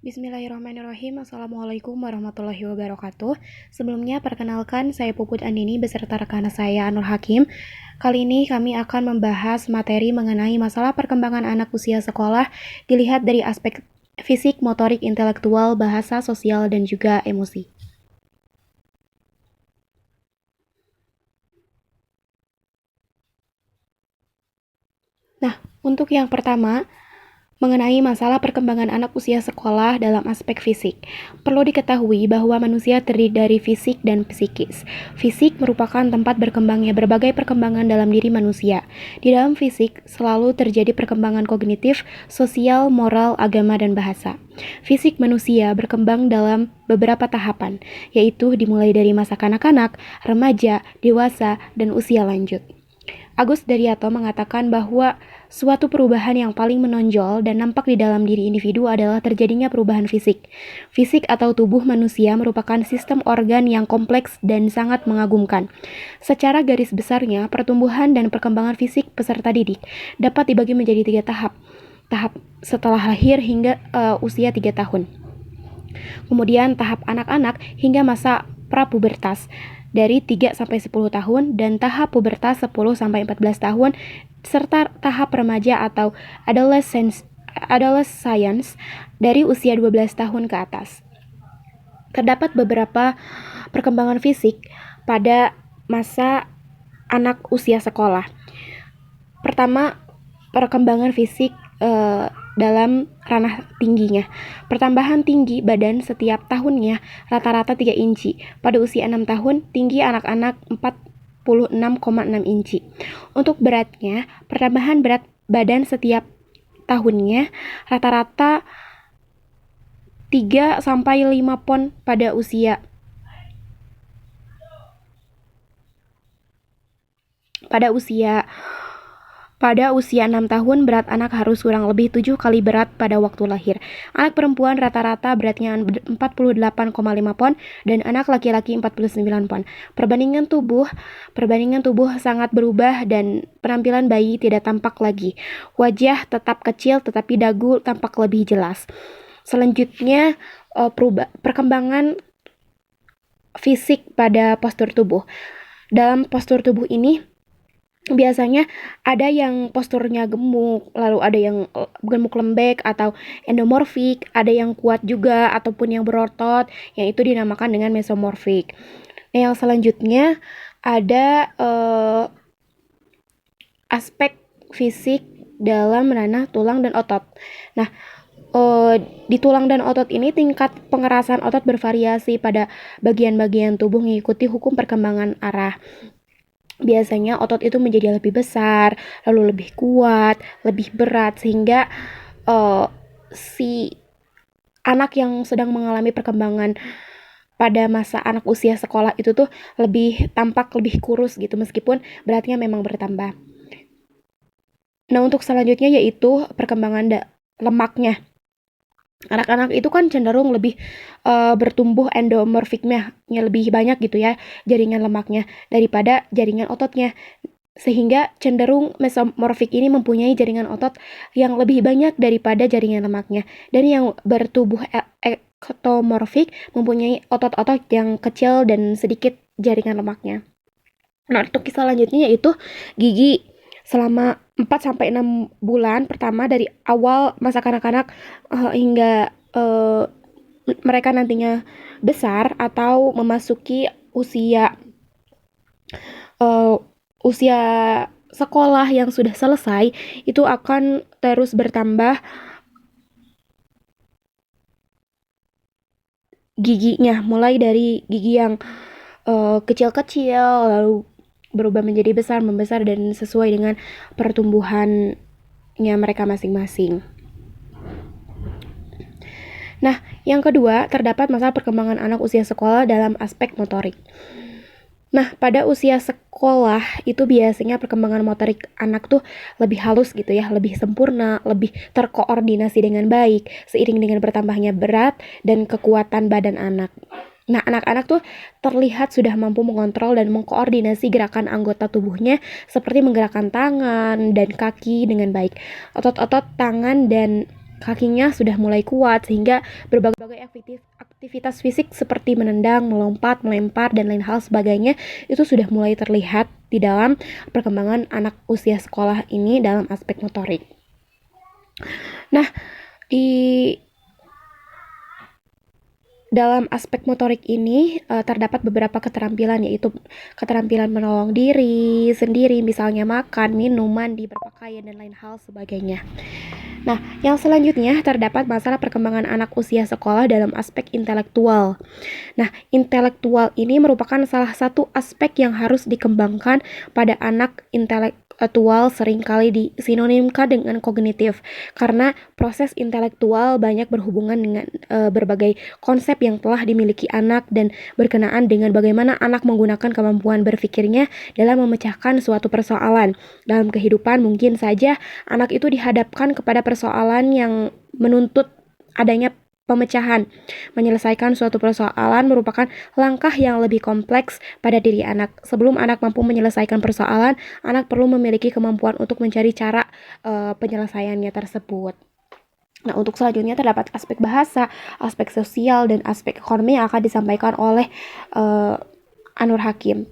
Bismillahirrahmanirrahim. Assalamualaikum warahmatullahi wabarakatuh. Sebelumnya perkenalkan saya Puput Andini beserta rekan saya Nur Hakim. Kali ini kami akan membahas materi mengenai masalah perkembangan anak usia sekolah dilihat dari aspek fisik, motorik, intelektual, bahasa, sosial, dan juga emosi. Nah, untuk yang pertama, mengenai masalah perkembangan anak usia sekolah dalam aspek fisik. Perlu diketahui bahwa manusia terdiri dari fisik dan psikis. Fisik merupakan tempat berkembangnya berbagai perkembangan dalam diri manusia. Di dalam fisik selalu terjadi perkembangan kognitif, sosial, moral, agama, dan bahasa. Fisik manusia berkembang dalam beberapa tahapan, yaitu dimulai dari masa kanak-kanak, remaja, dewasa, dan usia lanjut. Agus Daryanto mengatakan bahwa suatu perubahan yang paling menonjol dan nampak di dalam diri individu adalah terjadinya perubahan fisik. Fisik atau tubuh manusia merupakan sistem organ yang kompleks dan sangat mengagumkan. Secara garis besarnya, pertumbuhan dan perkembangan fisik peserta didik dapat dibagi menjadi 3 tahap. Tahap setelah lahir hingga usia 3 tahun. Kemudian tahap anak-anak hingga masa prapubertas dari 3 sampai 10 tahun dan tahap pubertas 10 sampai 14 tahun serta tahap remaja atau adolescence dari usia 12 tahun ke atas. Terdapat beberapa perkembangan fisik pada masa anak usia sekolah. Pertama, perkembangan fisik dalam ranah tingginya. Pertambahan tinggi badan setiap tahunnya rata-rata 3 inci. Pada usia 6 tahun, tinggi anak-anak 46,6 inci. Untuk beratnya, pertambahan berat badan setiap tahunnya rata-rata 3 sampai 5 pon pada usia Pada usia 6 tahun, berat anak harus kurang lebih 7 kali berat pada waktu lahir. Anak perempuan rata-rata beratnya 48,5 pon dan anak laki-laki 49 pon. Perbandingan tubuh sangat berubah dan penampilan bayi tidak tampak lagi. Wajah tetap kecil tetapi dagu tampak lebih jelas. Selanjutnya, perkembangan fisik pada postur tubuh. Dalam postur tubuh ini biasanya ada yang posturnya gemuk, lalu ada yang gemuk lembek atau endomorfik, ada yang kuat juga ataupun yang berotot, yang itu dinamakan dengan mesomorfik. Nah, yang selanjutnya ada aspek fisik dalam ranah tulang dan otot. Nah, di tulang dan otot ini tingkat pengerasan otot bervariasi pada bagian-bagian tubuh mengikuti hukum perkembangan arah. Biasanya otot itu menjadi lebih besar, lalu lebih kuat, lebih berat, sehingga si anak yang sedang mengalami perkembangan pada masa anak usia sekolah itu tuh tampak lebih kurus gitu, meskipun beratnya memang bertambah. Nah, untuk selanjutnya yaitu perkembangan lemaknya. Anak-anak itu kan cenderung lebih bertumbuh endomorfiknya lebih banyak gitu ya, jaringan lemaknya daripada jaringan ototnya, sehingga cenderung mesomorfik ini mempunyai jaringan otot yang lebih banyak daripada jaringan lemaknya, dan yang bertubuh ektomorfik mempunyai otot-otot yang kecil dan sedikit jaringan lemaknya. Nah, untuk kisah selanjutnya yaitu gigi. Selama 4-6 bulan pertama dari awal masa kanak-kanak hingga mereka nantinya besar atau memasuki usia sekolah yang sudah selesai, itu akan terus bertambah giginya, mulai dari gigi yang kecil-kecil lalu berubah menjadi besar, membesar, dan sesuai dengan pertumbuhannya mereka masing-masing. Nah, yang kedua, terdapat masalah perkembangan anak usia sekolah dalam aspek motorik. Nah, pada usia sekolah itu biasanya perkembangan motorik anak tuh lebih halus gitu ya, lebih sempurna, lebih terkoordinasi dengan baik, seiring dengan bertambahnya berat dan kekuatan badan anak. Nah, anak-anak tuh terlihat sudah mampu mengontrol dan mengkoordinasi gerakan anggota tubuhnya seperti menggerakkan tangan dan kaki dengan baik. Otot-otot tangan dan kakinya sudah mulai kuat, sehingga berbagai aktivitas fisik seperti menendang, melompat, melempar, dan lain hal sebagainya itu sudah mulai terlihat di dalam perkembangan anak usia sekolah ini dalam aspek motorik. Nah, di dalam aspek motorik ini terdapat beberapa keterampilan, yaitu keterampilan menolong diri sendiri, misalnya makan, minum, mandi, berpakaian, dan lain hal sebagainya. Nah, yang selanjutnya terdapat masalah perkembangan anak usia sekolah dalam aspek intelektual. Nah, intelektual ini merupakan salah satu aspek yang harus dikembangkan pada anak intelektual, seringkali disinonimkan dengan kognitif, karena proses intelektual banyak berhubungan dengan berbagai konsep yang telah dimiliki anak dan berkenaan dengan bagaimana anak menggunakan kemampuan berpikirnya dalam memecahkan suatu persoalan. Dalam kehidupan mungkin saja anak itu dihadapkan kepada persoalan yang menuntut adanya pemecahan. Menyelesaikan suatu persoalan merupakan langkah yang lebih kompleks pada diri anak. Sebelum anak mampu menyelesaikan persoalan, anak perlu memiliki kemampuan untuk mencari cara penyelesaiannya tersebut. Nah, untuk selanjutnya terdapat aspek bahasa, aspek sosial, dan aspek ekonomi yang akan disampaikan oleh Anur Hakim.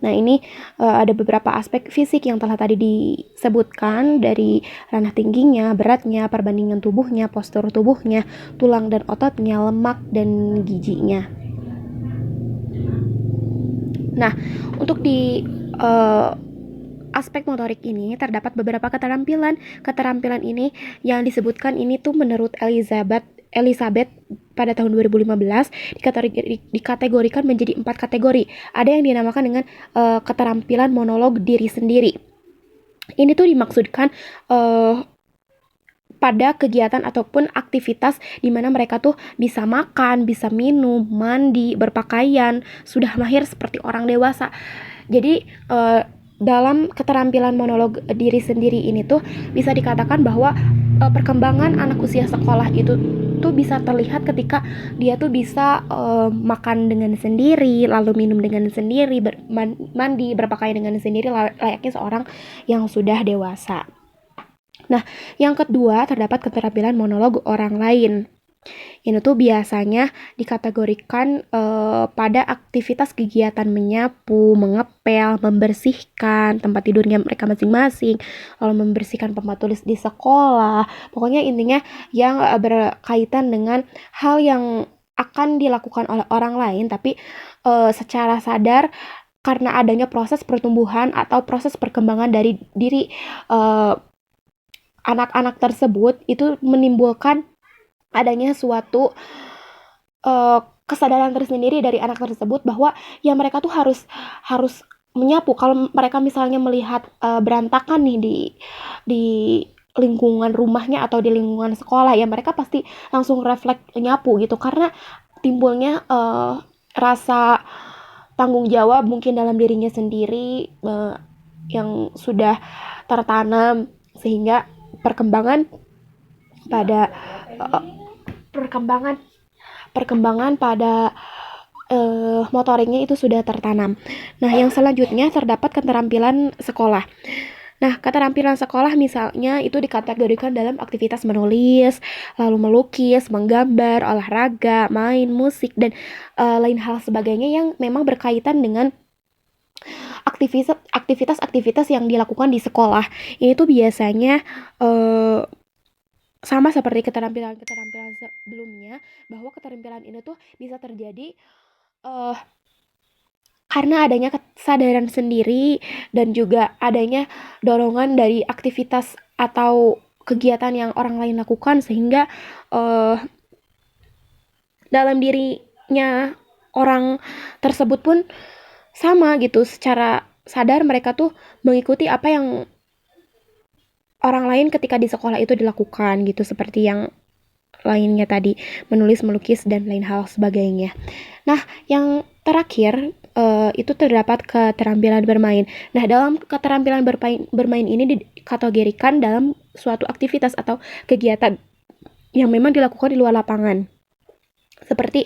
Nah, ini ada beberapa aspek fisik yang telah tadi disebutkan, dari ranah tingginya, beratnya, perbandingan tubuhnya, postur tubuhnya, tulang dan ototnya, lemak, dan giginya. Nah, untuk di aspek motorik ini terdapat beberapa keterampilan. Keterampilan ini yang disebutkan ini tuh menurut Elizabeth pada tahun 2015 dikategorikan menjadi 4 kategori. Ada yang dinamakan dengan keterampilan monolog diri sendiri. Ini tuh dimaksudkan pada kegiatan ataupun aktivitas di mana mereka tuh bisa makan, bisa minum, mandi, berpakaian, sudah mahir seperti orang dewasa. Jadi dalam keterampilan monolog diri sendiri ini tuh bisa dikatakan bahwa perkembangan anak usia sekolah itu tuh bisa terlihat ketika dia tuh bisa makan dengan sendiri, lalu minum dengan sendiri, mandi, berpakaian dengan sendiri, layaknya seorang yang sudah dewasa. Nah, yang kedua terdapat keterampilan monolog orang lain. Ini tuh biasanya dikategorikan pada aktivitas kegiatan menyapu, mengepel, membersihkan tempat tidurnya mereka masing-masing, lalu membersihkan tempat tulis di sekolah. Pokoknya intinya yang berkaitan dengan hal yang akan dilakukan oleh orang lain, tapi secara sadar karena adanya proses pertumbuhan atau proses perkembangan dari diri anak-anak tersebut, itu menimbulkan adanya suatu kesadaran tersendiri dari anak tersebut bahwa ya mereka tuh harus menyapu. Kalau mereka misalnya melihat berantakan nih di lingkungan rumahnya atau di lingkungan sekolah, ya mereka pasti langsung refleks nyapu gitu, karena timbulnya rasa tanggung jawab mungkin dalam dirinya sendiri yang sudah tertanam, sehingga perkembangan pada motoriknya itu sudah tertanam. Nah, yang selanjutnya terdapat keterampilan sekolah. Nah, keterampilan sekolah misalnya itu dikategorikan dalam aktivitas menulis, lalu melukis, menggambar, olahraga, main musik, dan lain hal sebagainya yang memang berkaitan dengan aktivitas yang dilakukan di sekolah. Ini tuh biasanya sama seperti keterampilan-keterampilan sebelumnya, bahwa keterampilan ini tuh bisa terjadi karena adanya kesadaran sendiri dan juga adanya dorongan dari aktivitas atau kegiatan yang orang lain lakukan, sehingga dalam dirinya orang tersebut pun sama gitu, secara sadar mereka tuh mengikuti apa yang orang lain ketika di sekolah itu dilakukan gitu, seperti yang lainnya tadi, menulis, melukis, dan lain hal sebagainya. Nah, yang terakhir itu terdapat keterampilan bermain. Nah, dalam keterampilan bermain ini dikategorikan dalam suatu aktivitas atau kegiatan yang memang dilakukan di luar lapangan. Seperti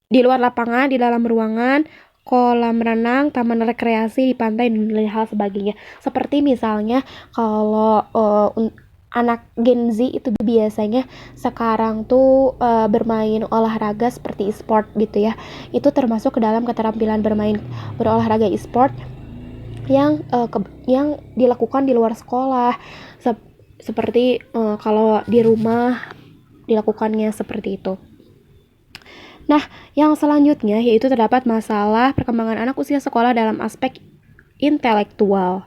di luar lapangan, di dalam ruangan, kolam renang, taman rekreasi di pantai, dan hal sebagainya. Seperti misalnya kalau anak Gen Z itu biasanya sekarang tuh bermain olahraga seperti e-sport gitu ya. Itu termasuk ke dalam keterampilan berolahraga e-sport yang dilakukan di luar sekolah. Seperti kalau di rumah dilakukannya seperti itu. Nah, yang selanjutnya yaitu terdapat masalah perkembangan anak usia sekolah dalam aspek intelektual.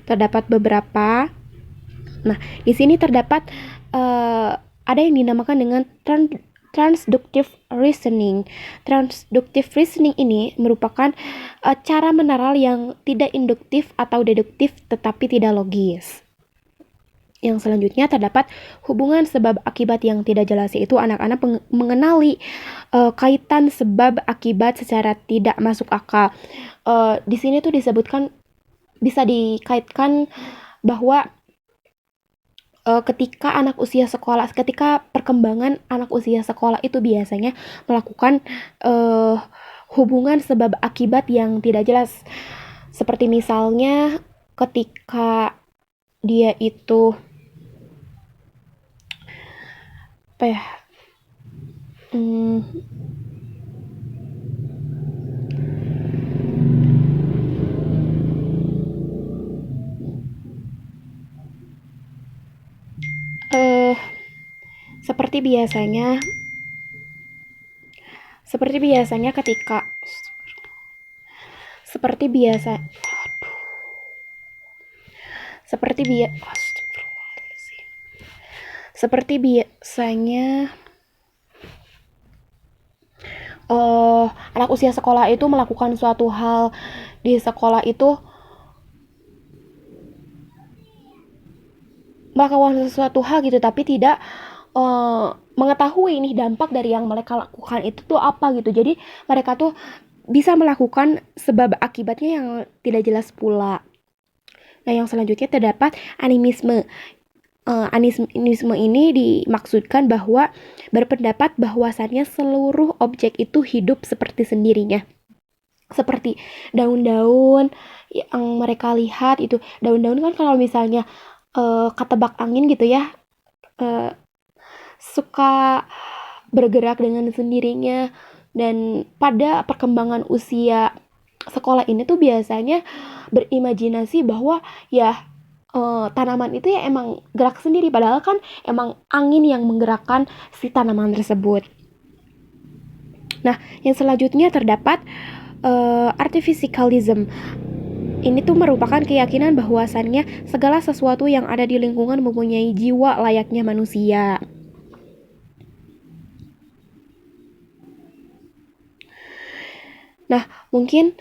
Terdapat beberapa. Nah, di sini terdapat ada yang dinamakan dengan transductive reasoning. Transductive reasoning ini merupakan cara meneral yang tidak induktif atau deduktif tetapi tidak logis. Yang selanjutnya terdapat hubungan sebab akibat yang tidak jelas, yaitu anak-anak mengenali kaitan sebab akibat secara tidak masuk akal. Di sini tuh disebutkan bisa dikaitkan bahwa ketika perkembangan anak usia sekolah itu biasanya melakukan hubungan sebab akibat yang tidak jelas. Seperti misalnya ketika dia itu seperti biasanya ketika seperti biasa seperti biasanya anak usia sekolah itu melakukan suatu hal di sekolah itu, melakukan sesuatu hal gitu, tapi tidak mengetahui nih dampak dari yang mereka lakukan itu tuh apa gitu. Jadi mereka tuh bisa melakukan sebab akibatnya yang tidak jelas pula. Nah, yang selanjutnya terdapat animisme. Animisme ini dimaksudkan bahwa berpendapat bahwasannya seluruh objek itu hidup seperti sendirinya. Seperti daun-daun yang mereka lihat itu. Daun-daun kan kalau misalnya ketebak angin gitu ya, suka bergerak dengan sendirinya. Dan pada perkembangan usia sekolah ini tuh biasanya berimajinasi bahwa ya tanaman itu ya emang gerak sendiri, padahal kan emang angin yang menggerakkan si tanaman tersebut. Nah, yang selanjutnya terdapat artificalism. Ini tuh merupakan keyakinan bahwasannya segala sesuatu yang ada di lingkungan mempunyai jiwa layaknya manusia. Nah, mungkin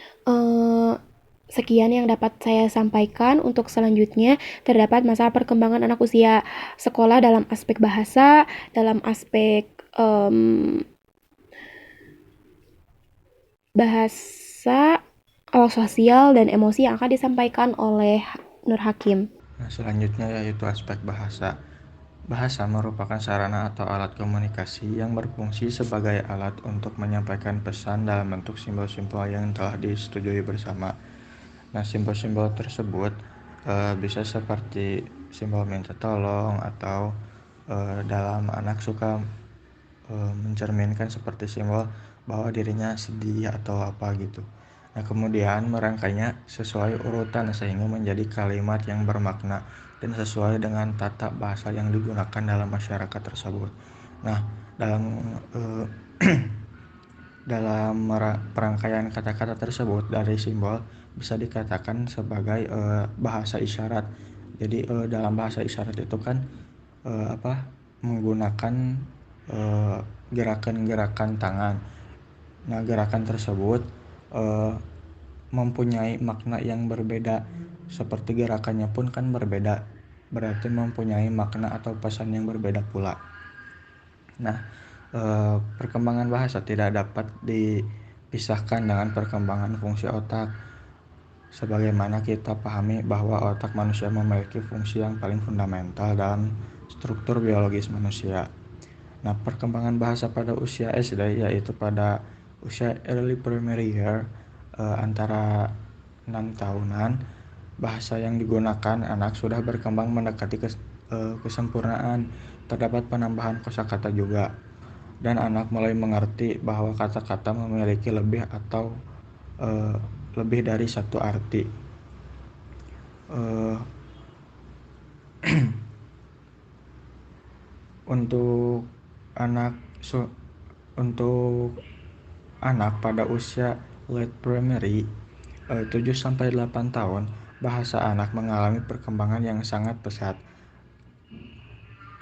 sekian yang dapat saya sampaikan. Untuk selanjutnya terdapat masalah perkembangan anak usia sekolah dalam aspek bahasa, dalam aspek bahasa, sosial, dan emosi yang akan disampaikan oleh Nur Hakim. Nah, selanjutnya yaitu aspek bahasa. Bahasa merupakan sarana atau alat komunikasi yang berfungsi sebagai alat untuk menyampaikan pesan dalam bentuk simbol-simbol yang telah disetujui bersama. Nah, simbol-simbol tersebut bisa seperti simbol minta tolong atau dalam anak suka mencerminkan seperti simbol bahwa dirinya sedih atau apa gitu. Nah, kemudian merangkainya sesuai urutan sehingga menjadi kalimat yang bermakna dan sesuai dengan tata bahasa yang digunakan dalam masyarakat tersebut. Nah, dalam perangkaian kata-kata tersebut dari simbol bisa dikatakan sebagai bahasa isyarat. Jadi dalam bahasa isyarat itu kan menggunakan gerakan-gerakan tangan. Nah, gerakan tersebut mempunyai makna yang berbeda, seperti gerakannya pun kan berbeda, berarti mempunyai makna atau pesan yang berbeda pula. Nah, perkembangan bahasa tidak dapat dipisahkan dengan perkembangan fungsi otak. Sebagaimana kita pahami bahwa otak manusia memiliki fungsi yang paling fundamental dalam struktur biologis manusia. Nah, perkembangan bahasa pada usia SD yaitu pada usia early primary year antara 6 tahunan, bahasa yang digunakan anak sudah berkembang mendekati kesempurnaan. Terdapat penambahan kosakata juga, dan anak mulai mengerti bahwa kata-kata memiliki lebih dari satu arti. Eh, untuk anak untuk anak pada usia late primary 7-8 tahun, bahasa anak mengalami perkembangan yang sangat pesat.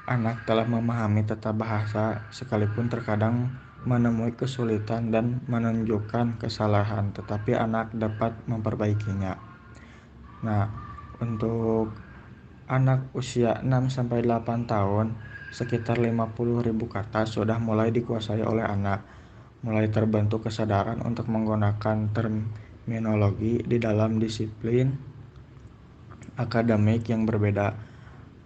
Anak telah memahami tata bahasa sekalipun terkadang menemui kesulitan dan menunjukkan kesalahan, tetapi anak dapat memperbaikinya. Nah, untuk anak usia 6-8 tahun, sekitar 50.000 kata sudah mulai dikuasai oleh anak. Mulai terbentuk kesadaran untuk menggunakan terminologi di dalam disiplin akademik yang berbeda.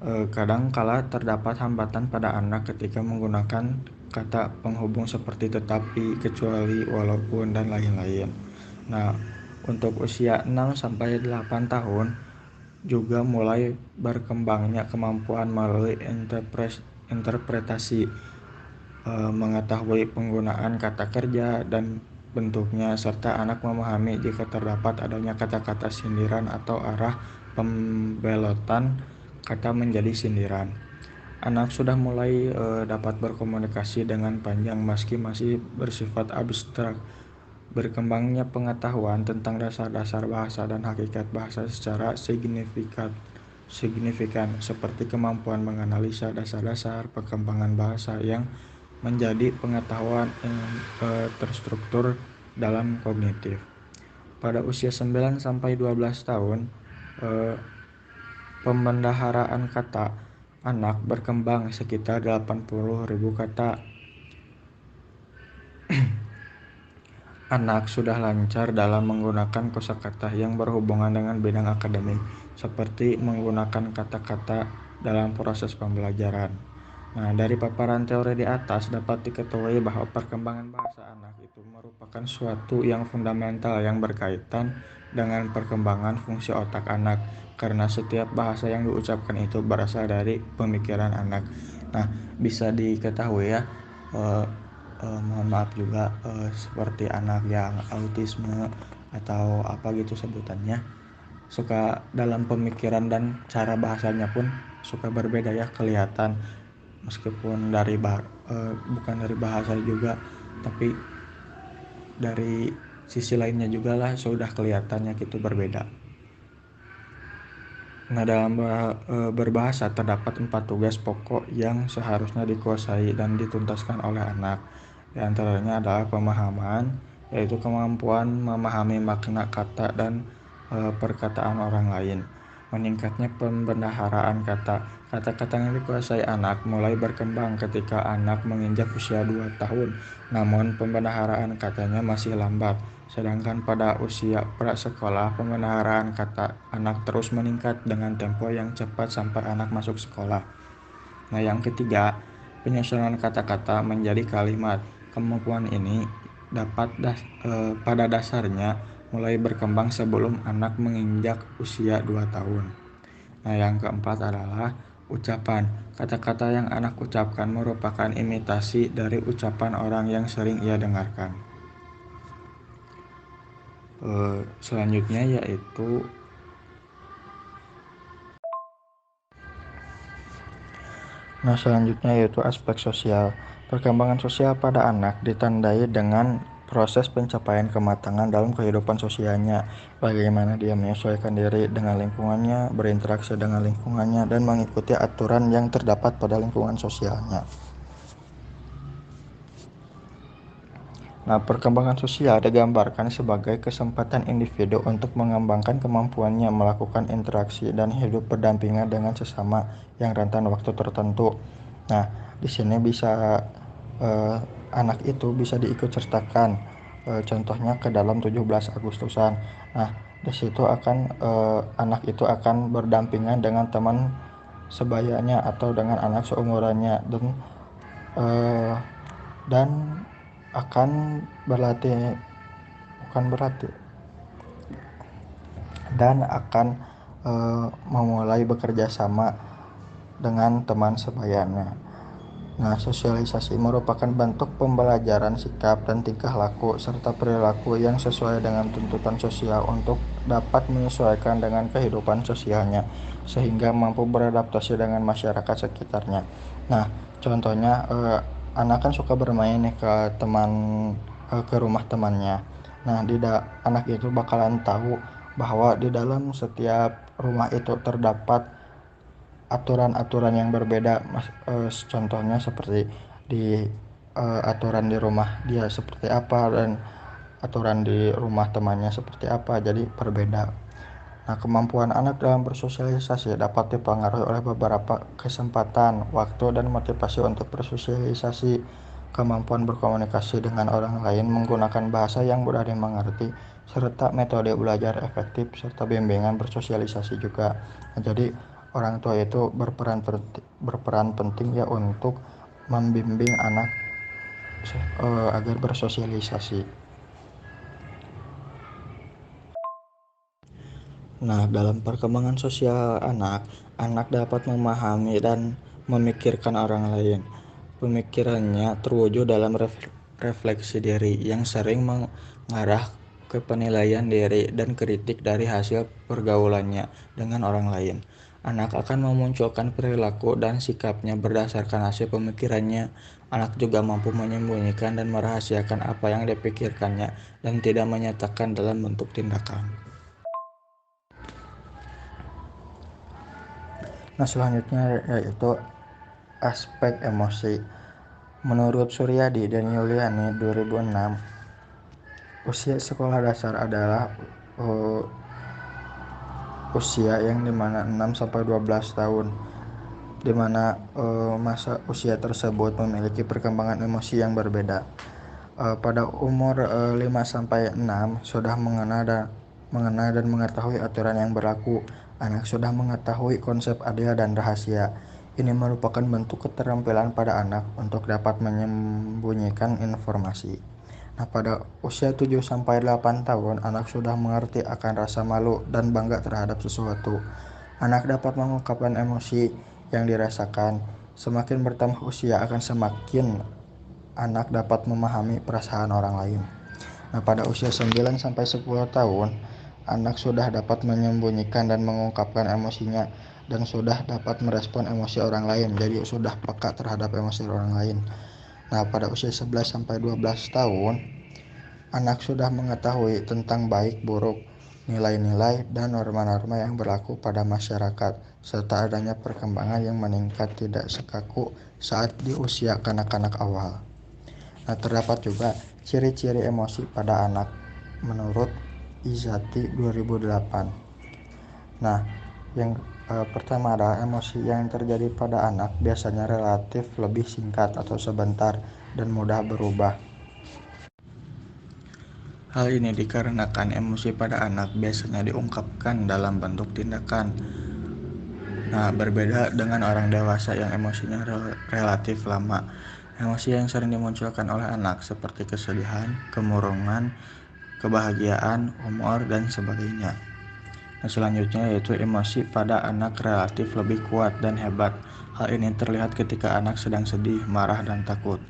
Kadang kala terdapat hambatan pada anak ketika menggunakan kata penghubung seperti tetapi, kecuali, walaupun, dan lain-lain. Nah, untuk usia 6-8 tahun juga mulai berkembangnya kemampuan melalui interpretasi, mengetahui penggunaan kata kerja dan bentuknya, serta anak memahami jika terdapat adanya kata-kata sindiran atau arah pembelotan kata menjadi sindiran. Anak sudah mulai dapat berkomunikasi dengan panjang meski masih bersifat abstrak. Berkembangnya pengetahuan tentang dasar-dasar bahasa dan hakikat bahasa secara signifikan, seperti kemampuan menganalisa dasar-dasar perkembangan bahasa yang menjadi pengetahuan yang terstruktur dalam kognitif. Pada usia 9-12 tahun, pembendaharaan kata anak berkembang sekitar 80.000 kata. Anak sudah lancar dalam menggunakan kosakata yang berhubungan dengan bidang akademik, seperti menggunakan kata-kata dalam proses pembelajaran. Nah, dari paparan teori di atas dapat diketahui bahwa perkembangan bahasa anak itu merupakan suatu yang fundamental yang berkaitan dengan perkembangan fungsi otak anak, karena setiap bahasa yang diucapkan itu berasal dari pemikiran anak. Nah, bisa diketahui ya, mohon maaf juga, seperti anak yang autisme atau apa gitu sebutannya, suka dalam pemikiran dan cara bahasanya pun suka berbeda ya, kelihatan meskipun bukan dari bahasa juga, tapi dari sisi lainnya juga lah sudah kelihatannya gitu berbeda. Nah, dalam berbahasa terdapat 4 tugas pokok yang seharusnya dikuasai dan dituntaskan oleh anak. Di antaranya adalah pemahaman, yaitu kemampuan memahami makna kata dan perkataan orang lain. Meningkatnya pembendaharaan kata. Kata-kata yang dikuasai anak mulai berkembang ketika anak menginjak usia 2 tahun, namun pembendaharaan katanya masih lambat. Sedangkan pada usia prasekolah, pembendaharaan kata anak terus meningkat dengan tempo yang cepat sampai anak masuk sekolah. Nah, yang ketiga, penyusunan kata-kata menjadi kalimat. Kemampuan ini pada dasarnya mulai berkembang sebelum anak menginjak usia 2 tahun. Nah, yang keempat adalah ucapan. Kata-kata yang anak ucapkan merupakan imitasi dari ucapan orang yang sering ia dengarkan. Selanjutnya yaitu aspek sosial. Perkembangan sosial pada anak ditandai dengan proses pencapaian kematangan dalam kehidupan sosialnya, bagaimana dia menyesuaikan diri dengan lingkungannya, berinteraksi dengan lingkungannya, dan mengikuti aturan yang terdapat pada lingkungan sosialnya. Nah, perkembangan sosial digambarkan sebagai kesempatan individu untuk mengembangkan kemampuannya melakukan interaksi dan hidup berdampingan dengan sesama yang rentan waktu tertentu. Nah, di sini bisa anak itu bisa diikut sertakan, contohnya ke dalam 17 Agustusan. Nah, di situ anak itu akan berdampingan dengan teman sebayanya atau dengan anak seumurannya, dan akan berlatih bukan berlatih dan akan memulai bekerja sama dengan teman sebayanya. Nah, sosialisasi merupakan bentuk pembelajaran sikap dan tingkah laku serta perilaku yang sesuai dengan tuntutan sosial untuk dapat menyesuaikan dengan kehidupan sosialnya sehingga mampu beradaptasi dengan masyarakat sekitarnya. Nah, contohnya anak kan suka bermain nih ke rumah temannya. Nah, anak itu bakalan tahu bahwa di dalam setiap rumah itu terdapat aturan-aturan yang berbeda, contohnya seperti di aturan di rumah dia seperti apa dan aturan di rumah temannya seperti apa, jadi berbeda. Nah, kemampuan anak dalam bersosialisasi dapat dipengaruhi oleh beberapa kesempatan, waktu, dan motivasi untuk bersosialisasi. Kemampuan berkomunikasi dengan orang lain menggunakan bahasa yang mudah dimengerti, serta metode belajar efektif, serta bimbingan bersosialisasi juga. Nah, jadi orang tua itu berperan penting ya untuk membimbing anak agar bersosialisasi. Nah, dalam perkembangan sosial anak, anak dapat memahami dan memikirkan orang lain. Pemikirannya terwujud dalam refleksi diri yang sering mengarah ke penilaian diri dan kritik dari hasil pergaulannya dengan orang lain. Anak akan memunculkan perilaku dan sikapnya berdasarkan hasil pemikirannya. Anak juga mampu menyembunyikan dan merahasiakan apa yang dipikirkannya dan tidak menyatakan dalam bentuk tindakan. Nah, selanjutnya yaitu aspek emosi. Menurut Suryadi dan Yuliani 2006, usia sekolah dasar adalah usia yang dimana 6-12 tahun, dimana masa usia tersebut memiliki perkembangan emosi yang berbeda. Pada umur 5-6 sudah mengenal dan mengetahui aturan yang berlaku. Anak sudah mengetahui konsep adil dan rahasia. Ini merupakan bentuk keterampilan pada anak untuk dapat menyembunyikan informasi. Nah, pada usia 7-8 tahun, anak sudah mengerti akan rasa malu dan bangga terhadap sesuatu. Anak dapat mengungkapkan emosi yang dirasakan. Semakin bertambah usia akan semakin anak dapat memahami perasaan orang lain. Nah, pada usia 9-10 tahun, anak sudah dapat menyembunyikan dan mengungkapkan emosinya dan sudah dapat merespon emosi orang lain. Jadi sudah peka terhadap emosi orang lain. Nah, pada usia 11-12 tahun, anak sudah mengetahui tentang baik buruk, nilai-nilai dan norma-norma yang berlaku pada masyarakat, serta adanya perkembangan yang meningkat tidak sekaku saat di usia kanak-kanak awal. Nah, terdapat juga ciri-ciri emosi pada anak menurut Izati 2008. Nah, yang pertama adalah emosi yang terjadi pada anak biasanya relatif lebih singkat atau sebentar dan mudah berubah. Hal ini dikarenakan emosi pada anak biasanya diungkapkan dalam bentuk tindakan. Nah, berbeda dengan orang dewasa yang emosinya relatif lama. Emosi yang sering dimunculkan oleh anak seperti kesedihan, kemurungan, kebahagiaan, humor, dan sebagainya. Nah, selanjutnya yaitu emosi pada anak relatif lebih kuat dan hebat. Hal ini terlihat ketika anak sedang sedih, marah, dan takut.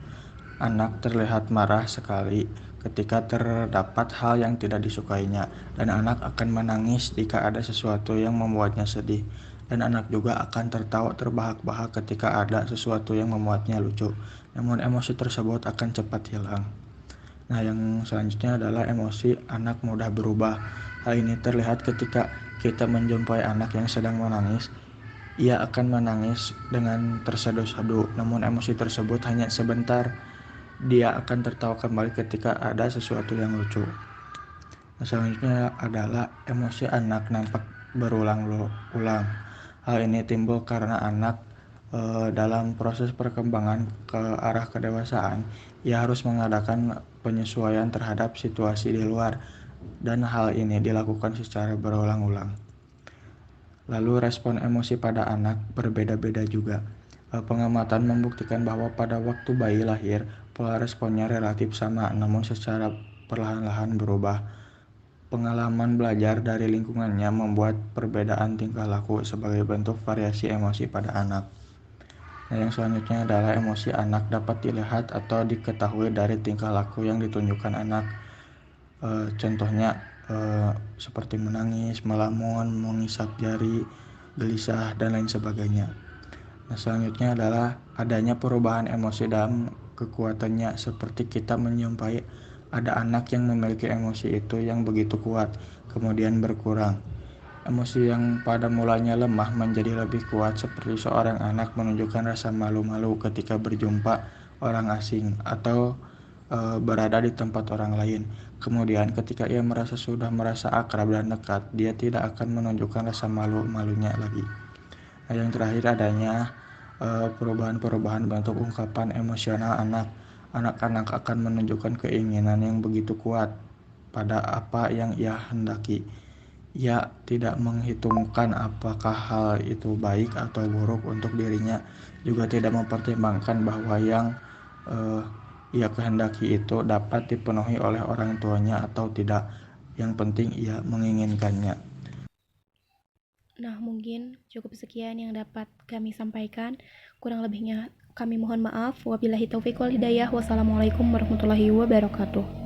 Anak terlihat marah sekali ketika terdapat hal yang tidak disukainya, dan anak akan menangis jika ada sesuatu yang membuatnya sedih. Dan anak juga akan tertawa terbahak-bahak ketika ada sesuatu yang membuatnya lucu. Namun emosi tersebut akan cepat hilang. Nah, yang selanjutnya adalah emosi anak mudah berubah. Hal ini terlihat ketika kita menjumpai anak yang sedang menangis. Ia akan menangis dengan terseduh-seduh, namun emosi tersebut hanya sebentar. Dia akan tertawa kembali ketika ada sesuatu yang lucu. Nah, selanjutnya adalah emosi anak nampak berulang-ulang. Hal ini timbul karena anak dalam proses perkembangan ke arah kedewasaan, ia harus mengadakan penyesuaian terhadap situasi di luar, dan hal ini dilakukan secara berulang-ulang. Lalu respon emosi pada anak berbeda-beda juga. Pengamatan membuktikan bahwa pada waktu bayi lahir, Pola responnya relatif sama, namun secara perlahan-lahan berubah. Pengalaman belajar dari lingkungannya membuat perbedaan tingkah laku sebagai bentuk variasi emosi pada anak. Nah, yang selanjutnya adalah emosi anak dapat dilihat atau diketahui dari tingkah laku yang ditunjukkan anak. Contohnya seperti menangis, melamun, mengisap jari, gelisah, dan lain sebagainya. Nah, selanjutnya adalah adanya perubahan emosi dalam kekuatannya, seperti kita menyumpai ada anak yang memiliki emosi itu yang begitu kuat, kemudian berkurang. Emosi yang pada mulanya lemah menjadi lebih kuat, seperti seorang anak menunjukkan rasa malu-malu ketika berjumpa orang asing atau berada di tempat orang lain. Kemudian ketika ia sudah merasa akrab dan dekat, dia tidak akan menunjukkan rasa malu-malunya lagi. Nah, yang terakhir adanya perubahan-perubahan bentuk ungkapan emosional anak. Anak-anak akan menunjukkan keinginan yang begitu kuat pada apa yang ia hendaki. Ia tidak menghitungkan apakah hal itu baik atau buruk untuk dirinya, juga tidak mempertimbangkan bahwa yang eh, ia kehendaki itu dapat dipenuhi oleh orang tuanya atau tidak. Yang penting ia menginginkannya. Nah, mungkin cukup sekian yang dapat kami sampaikan. Kurang lebihnya kami mohon maaf. Wabillahi taufiq wal hidayah. Wassalamualaikum warahmatullahi wabarakatuh.